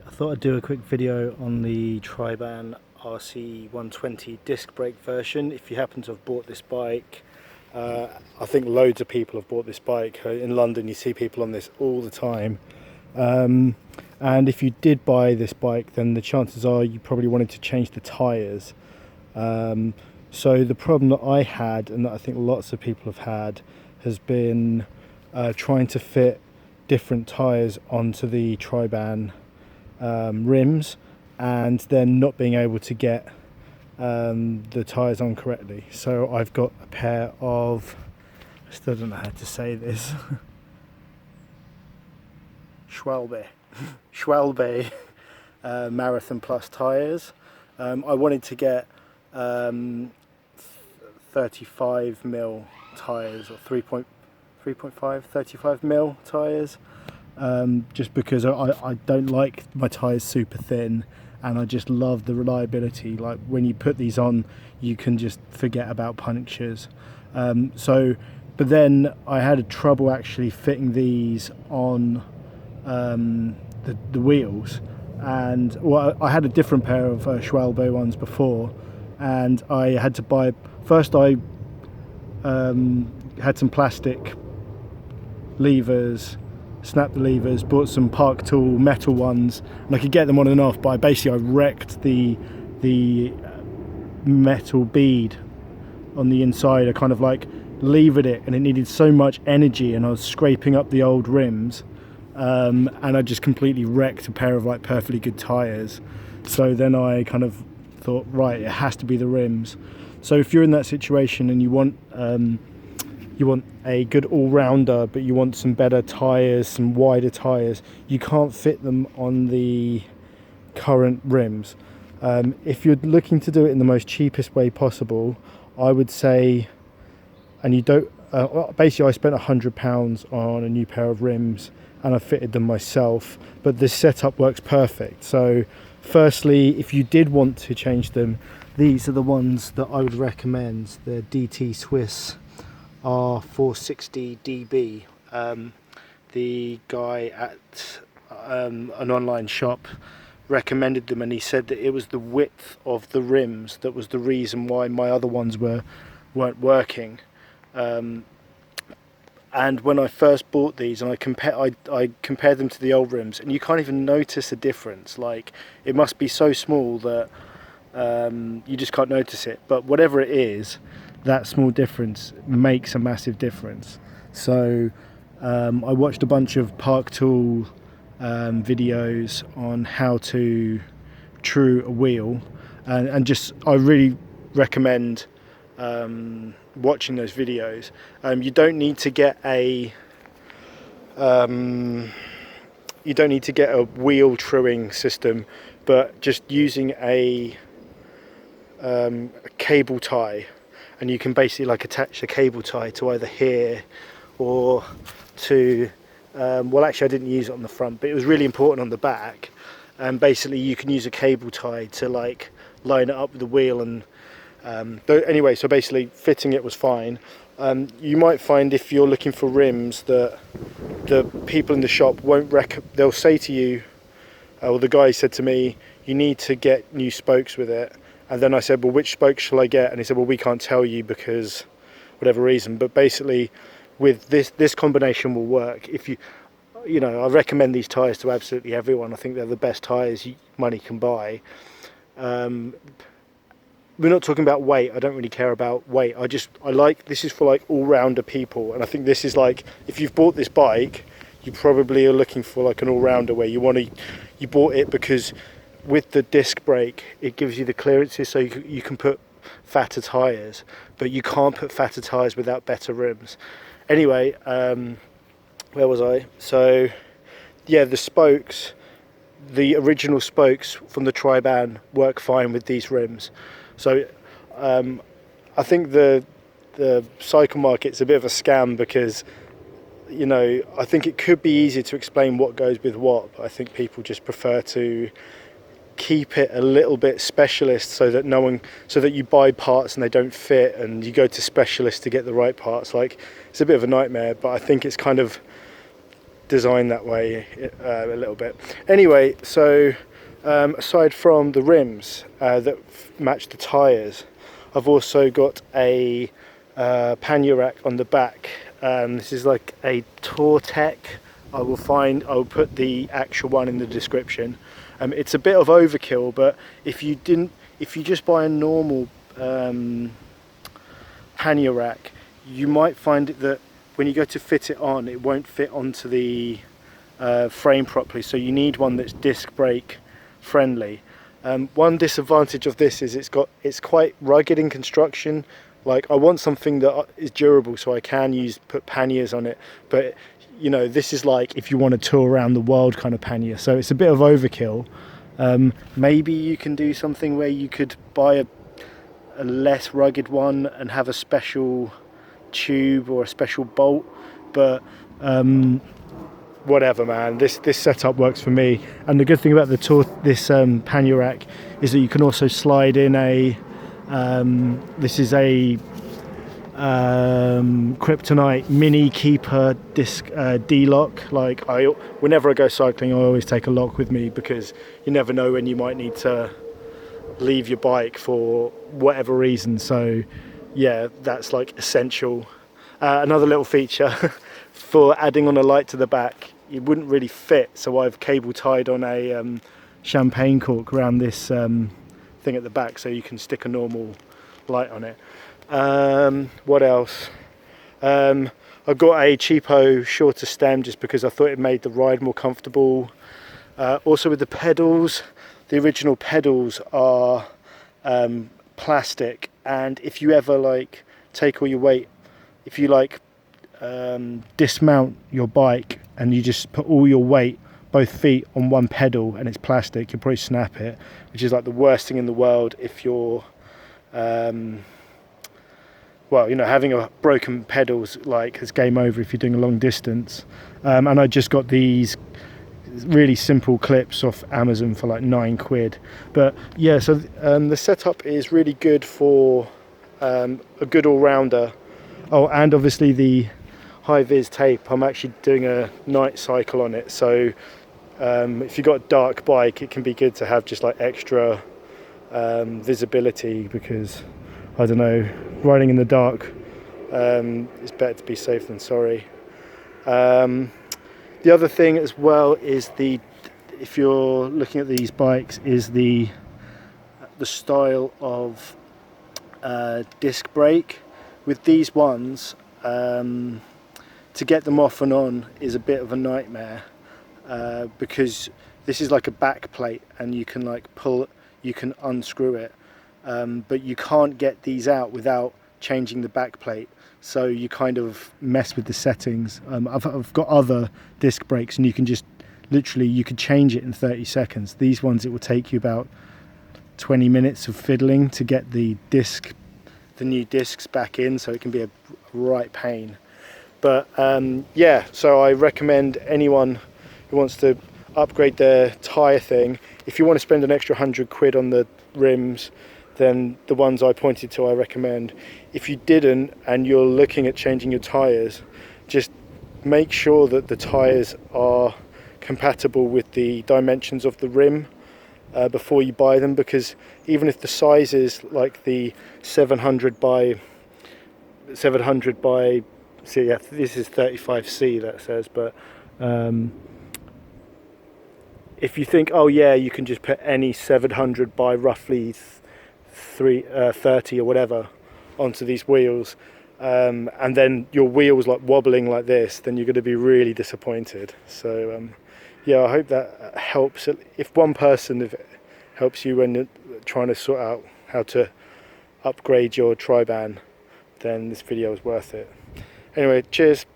I thought I'd do a quick video on the Triban RC 120 disc brake version. If you happen to have bought this bike, I think loads of people have bought this bike. In London you see people on this all the time. And if you did buy this bike, then the chances are you probably wanted to change the tyres. So the problem that I had, and that I think lots of people have had, has been trying to fit different tyres onto the Triban rims, and then not being able to get the tyres on correctly. So I've got a pair of, I still don't know how to say this, Schwalbe Marathon Plus tyres. I wanted to get 35mm tyres, or 3.5, 35mm tyres, just because I don't like my tyres super thin, and I just love the reliability. Like when you put these on, you can just forget about punctures. But then I had trouble actually fitting these on the wheels, and well, I had a different pair of Schwalbe ones before, and I had to buy, first I had some plastic levers, snapped the levers, bought some Park Tool metal ones, and I could get them on and off, but I wrecked the metal bead on the inside. I kind of like levered it, and it needed so much energy, and I was scraping up the old rims, and I just completely wrecked a pair of like perfectly good tyres. So then I kind of thought, right, it has to be the rims. So if you're in that situation and you want a good all-rounder, but you want some better tyres, some wider tyres, you can't fit them on the current rims. If you're looking to do it in the most cheapest way possible, I would say, and you don't, basically I spent £100 on a new pair of rims, and I fitted them myself, but this setup works perfect. So firstly, if you did want to change them, these are the ones that I would recommend, the DT Swiss R460DB. The guy at an online shop recommended them, and he said that it was the width of the rims that was the reason why my other ones weren't working. And when I first bought these, and I compared them to the old rims, and you can't even notice a difference. Like, it must be so small that you just can't notice it. But whatever it is, that small difference makes a massive difference. So I watched a bunch of Park Tool videos on how to true a wheel, and just I really recommend watching those videos. You don't need to get a wheel truing system, but just using a cable tie, and you can basically like attach a cable tie to either here or to well, actually I didn't use it on the front, but it was really important on the back, and basically you can use a cable tie to like line it up with the wheel. And anyway, so basically fitting it was fine. You might find if you're looking for rims that the people in the shop they'll say to you, or the guy said to me, you need to get new spokes with it. And then I said, well, which spokes shall I get? And he said, well, we can't tell you because whatever reason. But basically with this combination will work. If you know, I recommend these tyres to absolutely everyone. I think they're the best tyres money can buy. We're not talking about weight. I don't really care about weight. I like, this is for like all-rounder people. And I think this is like, if you've bought this bike, you probably are looking for like an all-rounder where you bought it because with the disc brake, it gives you the clearances so you can put fatter tyres, but you can't put fatter tyres without better rims. Anyway, where was I? So yeah, the spokes, the original spokes from the Triban work fine with these rims. So I think the cycle market's a bit of a scam, because you know, I think it could be easier to explain what goes with what, but I think people just prefer to keep it a little bit specialist, so that you buy parts and they don't fit, and you go to specialists to get the right parts. Like, it's a bit of a nightmare, but I think it's kind of designed that way a little bit. Anyway, so aside from the rims that match the tyres, I've also got a pannier rack on the back. This is like a Topeak. I'll put the actual one in the description. It's a bit of overkill, but if you just buy a normal pannier rack, you might find that when you go to fit it on, it won't fit onto the frame properly. So you need one that's disc brake friendly. One disadvantage of this is it's quite rugged in construction. Like, I want something that is durable so I can put panniers on it, but you know, this is like if you want to tour around the world kind of pannier, so it's a bit of overkill. Maybe you can do something where you could buy a less rugged one and have a special tube or a special bolt, but whatever, man, this setup works for me. And the good thing about this pannier rack is that you can also slide in a this is a kryptonite mini keeper disc D-lock. Like, whenever I go cycling, I always take a lock with me, because you never know when you might need to leave your bike for whatever reason. So yeah, that's like essential. Another little feature for adding on a light to the back, it wouldn't really fit, so I've cable tied on a champagne cork around this thing at the back, so you can stick a normal light on it. What else? I got a cheapo shorter stem just because I thought it made the ride more comfortable. Also with the pedals, the original pedals are plastic, and if you ever like take all your weight, if you like dismount your bike and you just put all your weight, both feet, on one pedal and it's plastic, you'll probably snap it, which is like the worst thing in the world if you're well, you know, having a broken pedals like is game over if you're doing a long distance. And I just got these really simple clips off Amazon for like £9. But yeah, so the setup is really good for a good all-rounder. Oh, and obviously the high-vis tape, I'm actually doing a night cycle on it, so if you've got a dark bike, it can be good to have just like extra visibility, because I don't know, riding in the dark, it's better to be safe than sorry. The other thing as well is if you're looking at these bikes, is the style of disc brake. With these ones, to get them off and on is a bit of a nightmare, because this is like a back plate and you can like you can unscrew it, but you can't get these out without changing the back plate, so you kind of mess with the settings. I've got other disc brakes and you can just literally, you could change it in 30 seconds. These ones, it will take you about 20 minutes of fiddling to get the new discs back in, so it can be a right pain. But yeah, so I recommend anyone who wants to upgrade their tyre thing, if you want to spend an extra £100 on the rims, then the ones I pointed to I recommend. If you didn't and you're looking at changing your tyres, just make sure that the tyres are compatible with the dimensions of the rim before you buy them, because even if the size is like the 700 by so yeah, this is 35C that says, but if you think, oh yeah, you can just put any 700 by roughly 30 or whatever onto these wheels, and then your wheels like wobbling like this, then you're going to be really disappointed. So yeah, I hope that helps. If one person, if it helps you when you're trying to sort out how to upgrade your Triban, then this video is worth it. Anyway, cheers.